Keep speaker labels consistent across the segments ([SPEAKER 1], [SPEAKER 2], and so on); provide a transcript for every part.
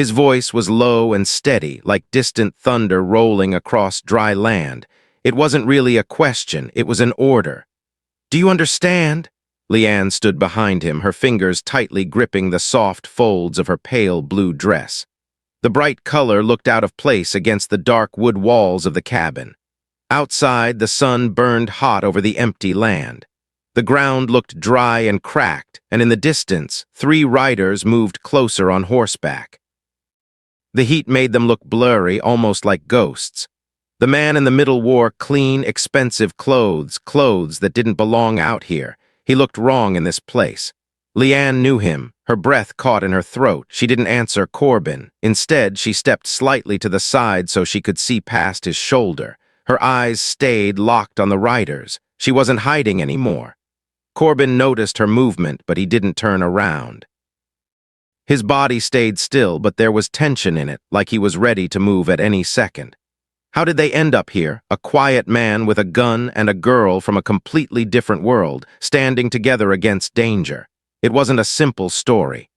[SPEAKER 1] His voice was low and steady, like distant thunder rolling across dry land. It wasn't really a question, it was an order. "Do you understand?" Leanne stood behind him, her fingers tightly gripping the soft folds of her pale blue dress. The bright color looked out of place against the dark wood walls of the cabin. Outside, the sun burned hot over the empty land. The ground looked dry and cracked, and in the distance, 3 riders moved closer on horseback. The heat made them look blurry, almost like ghosts. The man in the middle wore clean, expensive clothes that didn't belong out here. He looked wrong in this place. Leanne knew him, her breath caught in her throat. She didn't answer Corbin. Instead, she stepped slightly to the side so she could see past his shoulder. Her eyes stayed locked on the riders. She wasn't hiding anymore. Corbin noticed her movement, but he didn't turn around. His body stayed still, but there was tension in it, like he was ready to move at any second. How did they end up here, a quiet man with a gun and a girl from a completely different world, standing together against danger? It wasn't a simple story.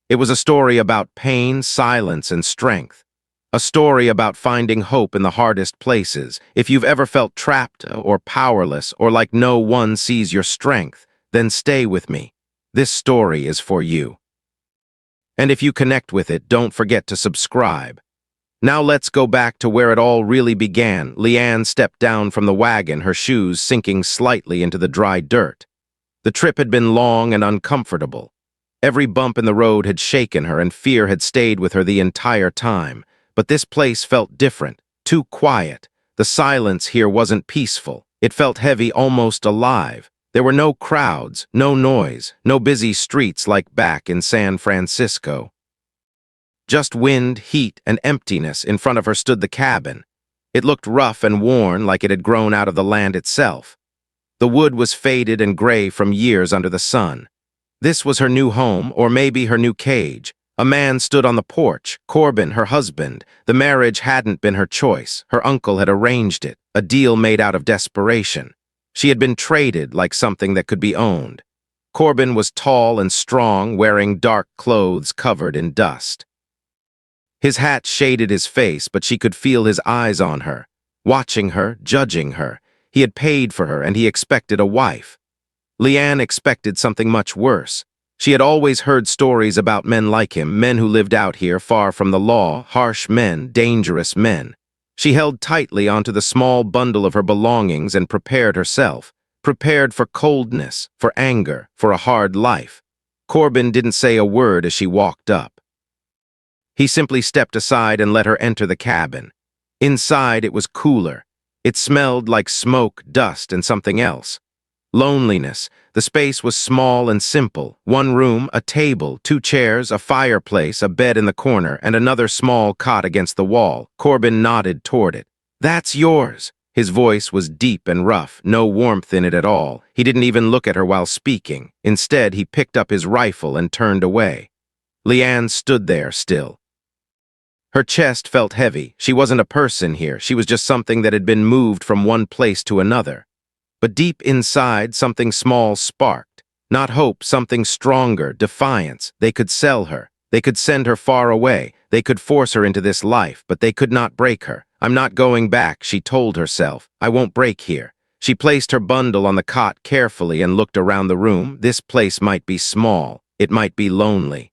[SPEAKER 1] It was a story about pain, silence, and strength. A story about finding hope in the hardest places. If you've ever felt trapped or powerless or like no one sees your strength, then stay with me. This story is for you. And if you connect with it, don't forget to subscribe. Now let's go back to where it all really began. Leanne stepped down from the wagon, her shoes sinking slightly into the dry dirt. The trip had been long and uncomfortable. Every bump in the road had shaken her, and fear had stayed with her the entire time. But this place felt different, too quiet. The silence here wasn't peaceful. It felt heavy, almost alive. There were no crowds, no noise, no busy streets like back in San Francisco. Just wind, heat, and emptiness. In front of her stood the cabin. It looked rough and worn, like it had grown out of the land itself. The wood was faded and gray from years under the sun. This was her new home, or maybe her new cage. A man stood on the porch, Corbin, her husband. The marriage hadn't been her choice. Her uncle had arranged it, a deal made out of desperation. She had been traded like something that could be owned. Corbin was tall and strong, wearing dark clothes covered in dust. His hat shaded his face, but she could feel his eyes on her, watching her, judging her. He had paid for her, and he expected a wife. Leanne expected something much worse. She had always heard stories about men like him, men who lived out here far from the law, harsh men, dangerous men. She held tightly onto the small bundle of her belongings and prepared herself, prepared for coldness, for anger, for a hard life. Corbin didn't say a word as she walked up. He simply stepped aside and let her enter the cabin. Inside, it was cooler. It smelled like smoke, dust, and something else. Loneliness. The space was small and simple. 1 room, a table, 2 chairs, a fireplace, a bed in the corner, and another small cot against the wall. Corbin nodded toward it. "That's yours." His voice was deep and rough, no warmth in it at all. He didn't even look at her while speaking. Instead, he picked up his rifle and turned away. Leanne stood there still. Her chest felt heavy. She wasn't a person here. She was just something that had been moved from one place to another. But deep inside, something small sparked. Not hope, something stronger, defiance. They could sell her. They could send her far away. They could force her into this life, but they could not break her. "I'm not going back," she told herself. "I won't break here." She placed her bundle on the cot carefully and looked around the room. This place might be small. It might be lonely.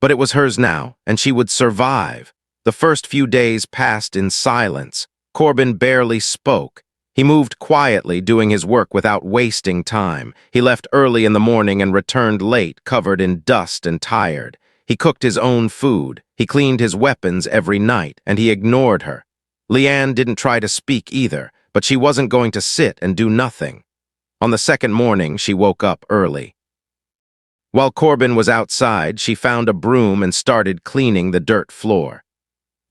[SPEAKER 1] But it was hers now, and she would survive. The first few days passed in silence. Corbin barely spoke. He moved quietly, doing his work without wasting time. He left early in the morning and returned late, covered in dust and tired. He cooked his own food. He cleaned his weapons every night, and he ignored her. Leanne didn't try to speak either, but she wasn't going to sit and do nothing. On the second morning, she woke up early. While Corbin was outside, she found a broom and started cleaning the dirt floor.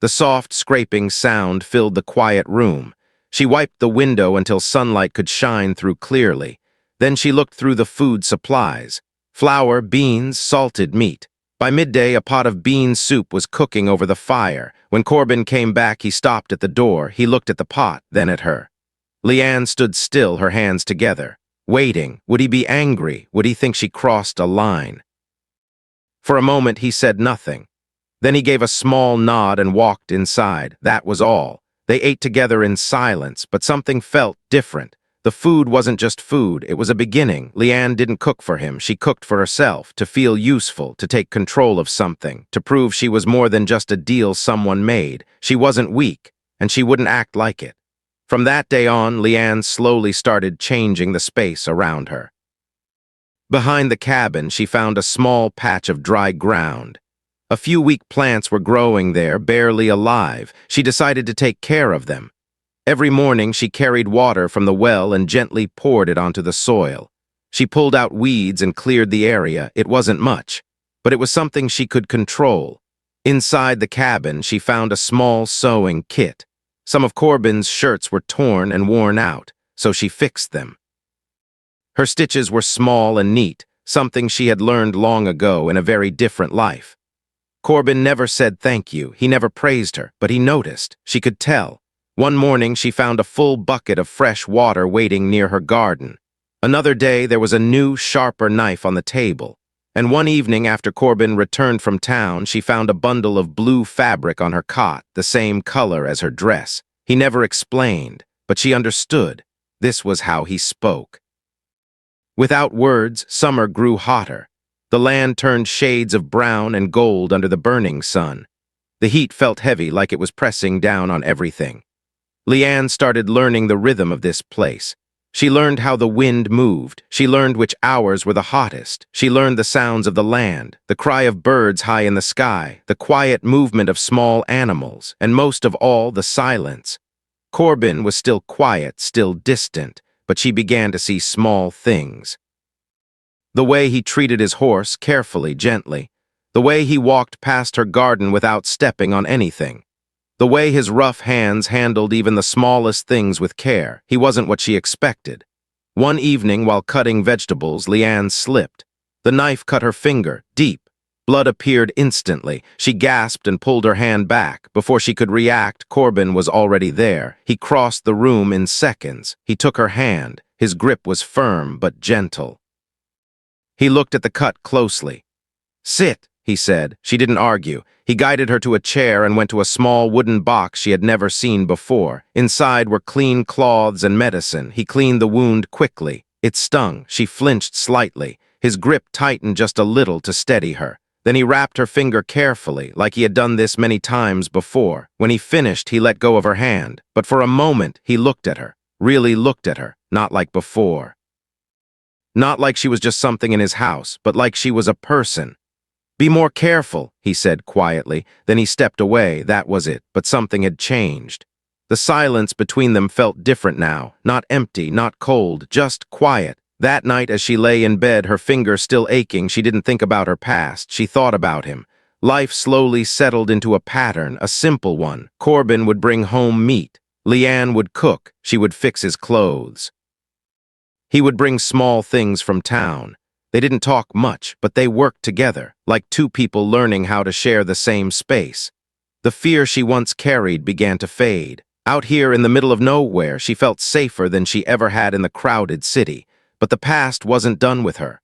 [SPEAKER 1] The soft, scraping sound filled the quiet room. She wiped the window until sunlight could shine through clearly. Then she looked through the food supplies. Flour, beans, salted meat. By midday, a pot of bean soup was cooking over the fire. When Corbin came back, he stopped at the door. He looked at the pot, then at her. Leanne stood still, her hands together, waiting. Would he be angry? Would he think she crossed a line? For a moment, he said nothing. Then he gave a small nod and walked inside. That was all. They ate together in silence, but something felt different. The food wasn't just food, it was a beginning. Leanne didn't cook for him, she cooked for herself, to feel useful, to take control of something, to prove she was more than just a deal someone made. She wasn't weak, and she wouldn't act like it. From that day on, Leanne slowly started changing the space around her. Behind the cabin, she found a small patch of dry ground. A few weak plants were growing there, barely alive. She decided to take care of them. Every morning, she carried water from the well and gently poured it onto the soil. She pulled out weeds and cleared the area. It wasn't much, but it was something she could control. Inside the cabin, she found a small sewing kit. Some of Corbin's shirts were torn and worn out, so she fixed them. Her stitches were small and neat, something she had learned long ago in a very different life. Corbin never said thank you, he never praised her, but he noticed, she could tell. One morning she found a full bucket of fresh water waiting near her garden. Another day there was a new, sharper knife on the table. And one evening after Corbin returned from town, she found a bundle of blue fabric on her cot, the same color as her dress. He never explained, but she understood. This was how he spoke. Without words, summer grew hotter. The land turned shades of brown and gold under the burning sun. The heat felt heavy, like it was pressing down on everything. Leanne started learning the rhythm of this place. She learned how the wind moved. She learned which hours were the hottest. She learned the sounds of the land, the cry of birds high in the sky, the quiet movement of small animals, and most of all, the silence. Corbin was still quiet, still distant, but she began to see small things. The way he treated his horse carefully, gently. The way he walked past her garden without stepping on anything. The way his rough hands handled even the smallest things with care. He wasn't what she expected. One evening, while cutting vegetables, Leanne slipped. The knife cut her finger, deep. Blood appeared instantly. She gasped and pulled her hand back. Before she could react, Corbin was already there. He crossed the room in seconds. He took her hand. His grip was firm but gentle. He looked at the cut closely. "Sit," he said. She didn't argue. He guided her to a chair and went to a small wooden box she had never seen before. Inside were clean cloths and medicine. He cleaned the wound quickly. It stung. She flinched slightly. His grip tightened just a little to steady her. Then he wrapped her finger carefully, like he had done this many times before. When he finished, he let go of her hand. But for a moment, he looked at her. Really looked at her. Not like before. Not like she was just something in his house, but like she was a person. "Be more careful," he said quietly. Then he stepped away. That was it, but something had changed. The silence between them felt different now. Not empty, not cold, just quiet. That night as she lay in bed, her finger still aching, she didn't think about her past. She thought about him. Life slowly settled into a pattern, a simple one. Corbin would bring home meat. Leanne would cook. She would fix his clothes. He would bring small things from town. They didn't talk much, but they worked together, like two people learning how to share the same space. The fear she once carried began to fade. Out here in the middle of nowhere, she felt safer than she ever had in the crowded city. But the past wasn't done with her.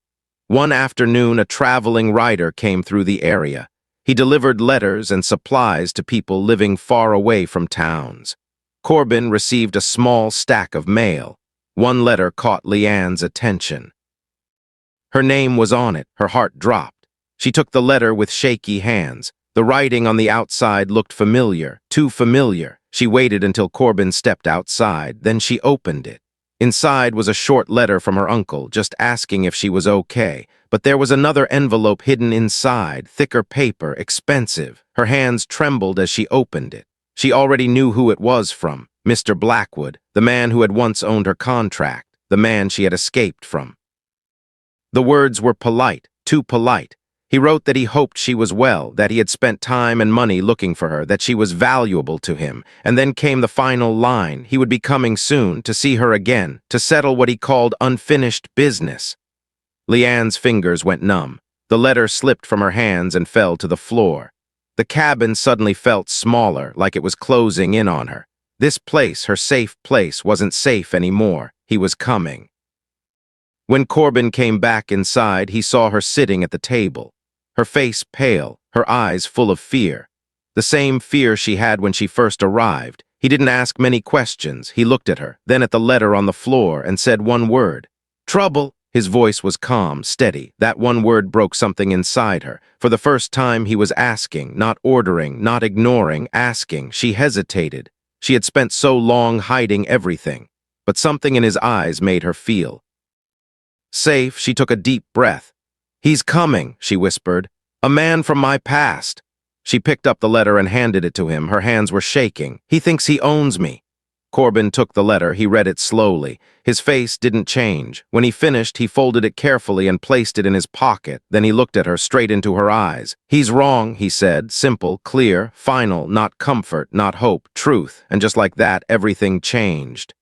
[SPEAKER 1] One afternoon, a traveling rider came through the area. He delivered letters and supplies to people living far away from towns. Corbin received a small stack of mail. One letter caught Leanne's attention. Her name was on it. Her heart dropped. She took the letter with shaky hands. The writing on the outside looked familiar, too familiar. She waited until Corbin stepped outside. Then she opened it. Inside was a short letter from her uncle, just asking if she was okay. But there was another envelope hidden inside, thicker paper, expensive. Her hands trembled as she opened it. She already knew who it was from. Mr. Blackwood, the man who had once owned her contract, the man she had escaped from. The words were polite, too polite. He wrote that he hoped she was well, that he had spent time and money looking for her, that she was valuable to him. And then came the final line. He would be coming soon, to see her again, to settle what he called unfinished business. Leanne's fingers went numb. The letter slipped from her hands and fell to the floor. The cabin suddenly felt smaller, like it was closing in on her. This place, her safe place, wasn't safe anymore. He was coming. When Corbin came back inside, he saw her sitting at the table. Her face pale, her eyes full of fear. The same fear she had when she first arrived. He didn't ask many questions. He looked at her, then at the letter on the floor, and said one word. "Trouble." His voice was calm, steady. That one word broke something inside her. For the first time, he was asking, not ordering, not ignoring, asking. She hesitated. She had spent so long hiding everything. But something in his eyes made her feel safe. She took a deep breath. "He's coming," she whispered. "A man from my past." She picked up the letter and handed it to him. Her hands were shaking. "He thinks he owns me." Corbin took the letter. He read it slowly. His face didn't change. When he finished, he folded it carefully and placed it in his pocket. Then he looked at her straight into her eyes. "He's wrong," he said. Simple, clear, final, not comfort, not hope, truth. And just like that, everything changed.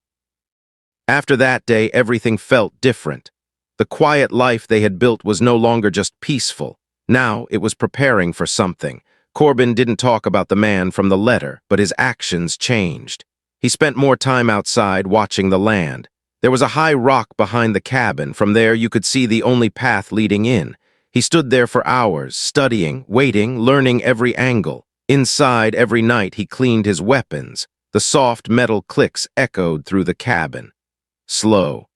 [SPEAKER 1] After that day, everything felt different. The quiet life they had built was no longer just peaceful. Now it was preparing for something. Corbin didn't talk about the man from the letter, but his actions changed. He spent more time outside watching the land. There was a high rock behind the cabin. From there you could see the only path leading in. He stood there for hours, studying, waiting, learning every angle. Inside, every night he cleaned his weapons. The soft metal clicks echoed through the cabin. Slow.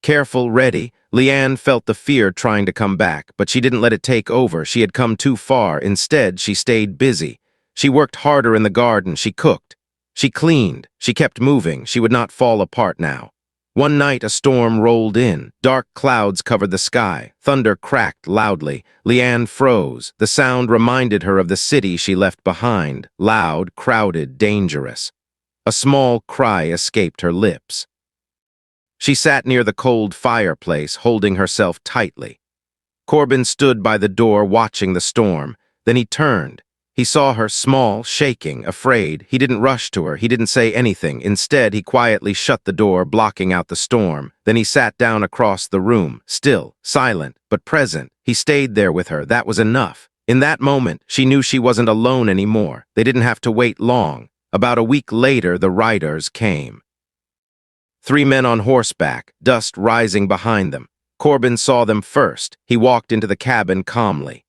[SPEAKER 1] Careful, ready. Leanne felt the fear trying to come back, but she didn't let it take over. She had come too far. Instead, she stayed busy. She worked harder in the garden. She cooked. She cleaned. She kept moving. She would not fall apart now. One night, a storm rolled in. Dark clouds covered the sky. Thunder cracked loudly. Leanne froze. The sound reminded her of the city she left behind. Loud, crowded, dangerous. A small cry escaped her lips. She sat near the cold fireplace, holding herself tightly. Corbin stood by the door watching the storm. Then he turned. He saw her, small, shaking, afraid. He didn't rush to her. He didn't say anything. Instead, he quietly shut the door, blocking out the storm. Then he sat down across the room, still, silent, but present. He stayed there with her. That was enough. In that moment, she knew she wasn't alone anymore. They didn't have to wait long. About a week later, the riders came. 3 men on horseback, dust rising behind them. Corbin saw them first. He walked into the cabin calmly.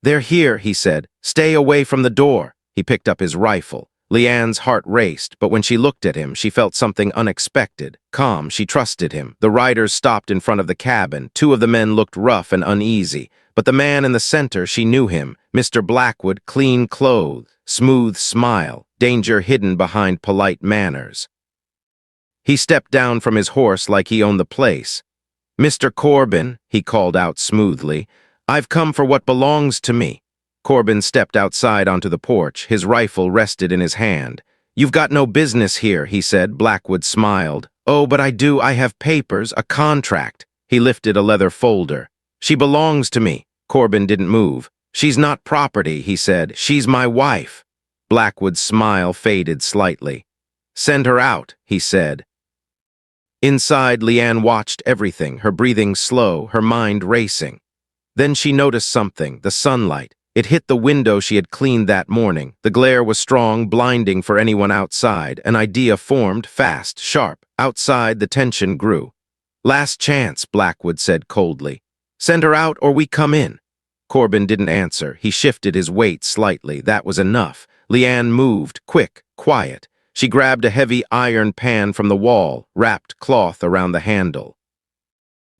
[SPEAKER 1] "They're here," he said. "Stay away from the door." He picked up his rifle. Leanne's heart raced, but when she looked at him, she felt something unexpected. Calm, she trusted him. The riders stopped in front of the cabin. 2 of the men looked rough and uneasy, but the man in the center, she knew him. Mr. Blackwood, clean clothes, smooth smile, danger hidden behind polite manners. He stepped down from his horse like he owned the place. "Mr. Corbin," he called out smoothly, "I've come for what belongs to me." Corbin stepped outside onto the porch. His rifle rested in his hand. "You've got no business here," he said. Blackwood smiled. "Oh, but I do. I have papers, a contract." He lifted a leather folder. "She belongs to me." Corbin didn't move. "She's not property," he said. "She's my wife." Blackwood's smile faded slightly. "Send her out," he said. Inside, Leanne watched everything, her breathing slow, her mind racing. Then she noticed something, the sunlight. It hit the window she had cleaned that morning. The glare was strong, blinding for anyone outside. An idea formed, fast, sharp. Outside, the tension grew. "Last chance," Blackwood said coldly. "Send her out or we come in." Corbin didn't answer. He shifted his weight slightly. That was enough. Leanne moved, quick, quiet. She grabbed a heavy iron pan from the wall, wrapped cloth around the handle.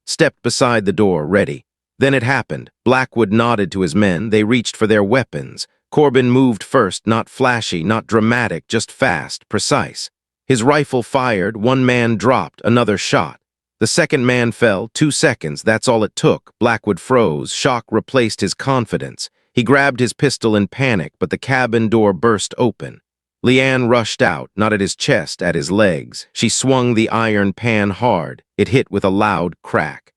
[SPEAKER 1] Stepped beside the door, ready. Then it happened. Blackwood nodded to his men. They reached for their weapons. Corbin moved first, not flashy, not dramatic, just fast, precise. His rifle fired, 1 man dropped, another shot. The second man fell, 2 seconds, that's all it took. Blackwood froze, shock replaced his confidence. He grabbed his pistol in panic, but the cabin door burst open. Leanne rushed out, not at his chest, at his legs. She swung the iron pan hard. It hit with a loud crack.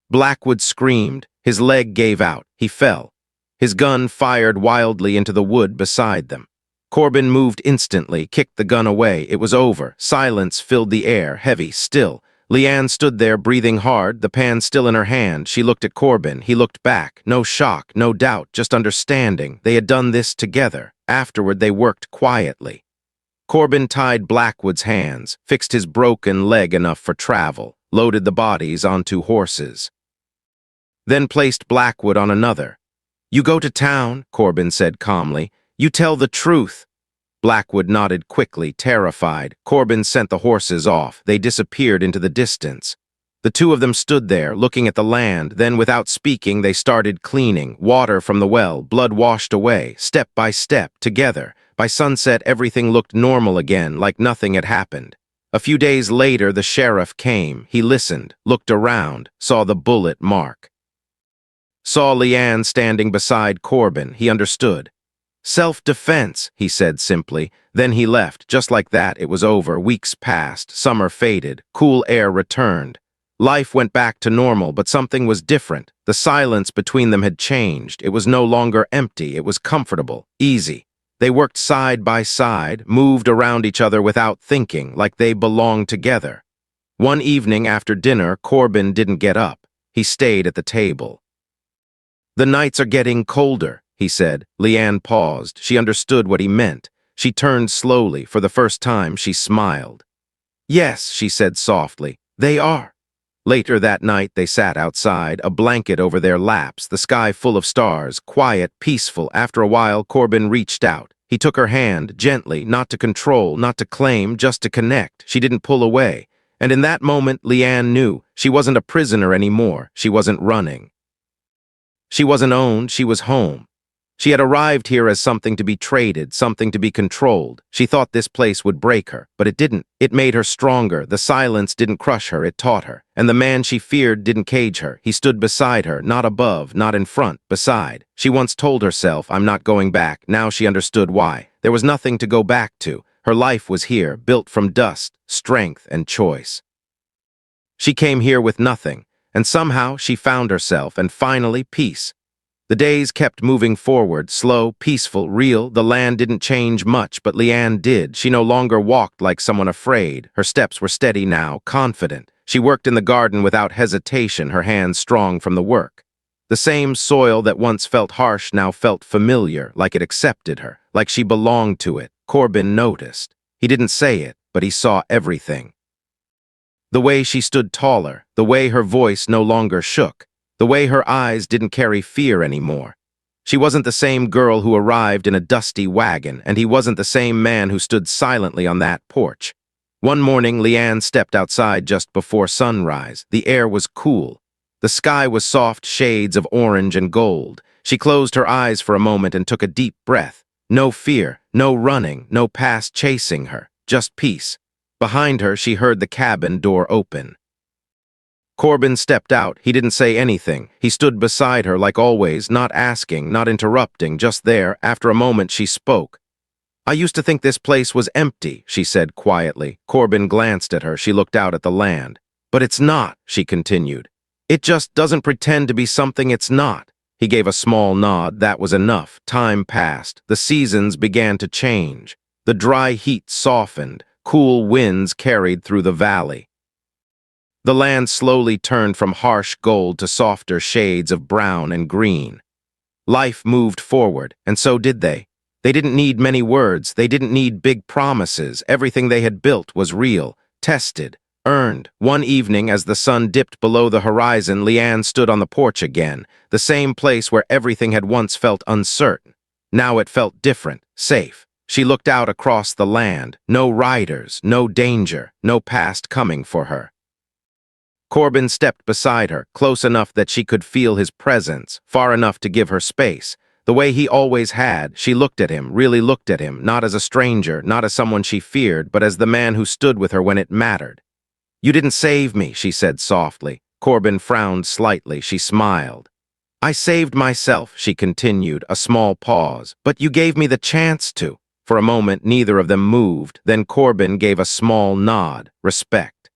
[SPEAKER 1] Blackwood screamed. His leg gave out. He fell. His gun fired wildly into the wood beside them. Corbin moved instantly, kicked the gun away. It was over. Silence filled the air, heavy, still. Leanne stood there, breathing hard, the pan still in her hand. She looked at Corbin. He looked back. No shock, no doubt, just understanding. They had done this together. Afterward, they worked quietly. Corbin tied Blackwood's hands, fixed his broken leg enough for travel, loaded the bodies onto horses. Then placed Blackwood on another. You go to town, Corbin said calmly. You tell the truth. Blackwood nodded quickly, terrified. Corbin sent the horses off. They disappeared into the distance. The two of them stood there, looking at the land. Then, without speaking, they started cleaning. Water from the well, blood washed away, step by step, together. By sunset, everything looked normal again, like nothing had happened. A few days later, the sheriff came. He listened, looked around, saw the bullet mark. Saw Leanne standing beside Corbin. He understood. Self-defense, he said simply. Then he left. Just like that, it was over. Weeks passed. Summer faded. Cool air returned. Life went back to normal, but something was different. The silence between them had changed. It was no longer empty. It was comfortable, easy. They worked side by side, moved around each other without thinking, like they belonged together. One evening after dinner, Corbin didn't get up. He stayed at the table. The nights are getting colder, he said. Leanne paused. She understood what he meant. She turned slowly. For the first time, she smiled. Yes, she said softly, they are. Later that night, they sat outside, a blanket over their laps, the sky full of stars, quiet, peaceful. After a while, Corbin reached out. He took her hand, gently, not to control, not to claim, just to connect. She didn't pull away. And in that moment, Leanne knew she wasn't a prisoner anymore. She wasn't running. She wasn't owned. She was home. She had arrived here as something to be traded, something to be controlled. She thought this place would break her, but it didn't. It made her stronger. The silence didn't crush her, it taught her. And the man she feared didn't cage her. He stood beside her, not above, not in front, beside. She once told herself, I'm not going back. Now she understood why. There was nothing to go back to. Her life was here, built from dust, strength, and choice. She came here with nothing, and somehow she found herself, and finally peace. The days kept moving forward, slow, peaceful, real. The land didn't change much, but Leanne did. She no longer walked like someone afraid. Her steps were steady now, confident. She worked in the garden without hesitation, her hands strong from the work. The same soil that once felt harsh now felt familiar, like it accepted her, like she belonged to it. Corbin noticed. He didn't say it, but he saw everything. The way she stood taller, the way her voice no longer shook, the way her eyes didn't carry fear anymore. She wasn't the same girl who arrived in a dusty wagon, and he wasn't the same man who stood silently on that porch. One morning, Leanne stepped outside just before sunrise. The air was cool. The sky was soft shades of orange and gold. She closed her eyes for a moment and took a deep breath. No fear, no running, no past chasing her, just peace. Behind her, she heard the cabin door open. Corbin stepped out. He didn't say anything. He stood beside her like always, not asking, not interrupting, just there. After a moment, she spoke. I used to think this place was empty, she said quietly. Corbin glanced at her. She looked out at the land. But it's not, she continued. It just doesn't pretend to be something it's not. He gave a small nod. That was enough. Time passed. The seasons began to change. The dry heat softened. Cool winds carried through the valley. The land slowly turned from harsh gold to softer shades of brown and green. Life moved forward, and so did they. They didn't need many words. They didn't need big promises. Everything they had built was real, tested, earned. One evening, as the sun dipped below the horizon, Leanne stood on the porch again, the same place where everything had once felt uncertain. Now it felt different, safe. She looked out across the land. No riders, no danger, no past coming for her. Corbin stepped beside her, close enough that she could feel his presence, far enough to give her space. The way he always had, she looked at him, really looked at him, not as a stranger, not as someone she feared, but as the man who stood with her when it mattered. You didn't save me, she said softly. Corbin frowned slightly. She smiled. I saved myself, she continued, a small pause, but you gave me the chance to. For a moment, neither of them moved. Then Corbin gave a small nod, respect.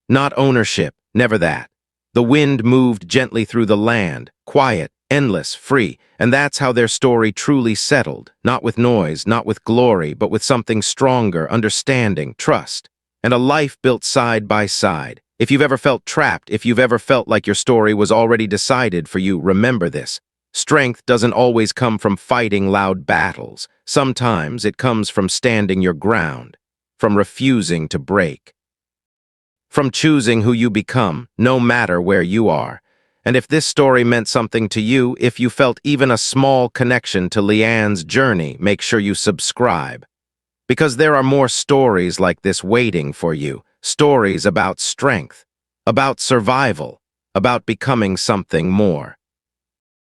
[SPEAKER 1] Not ownership, never that. The wind moved gently through the land, quiet, endless, free, and that's how their story truly settled, not with noise, not with glory, but with something stronger, understanding, trust, and a life built side by side. If you've ever felt trapped, if you've ever felt like your story was already decided for you, remember this. Strength doesn't always come from fighting loud battles. Sometimes it comes from standing your ground, from refusing to break. From choosing who you become, no matter where you are. And if this story meant something to you, if you felt even a small connection to Leanne's journey, make sure you subscribe. Because there are more stories like this waiting for you. Stories about strength, about survival, about becoming something more.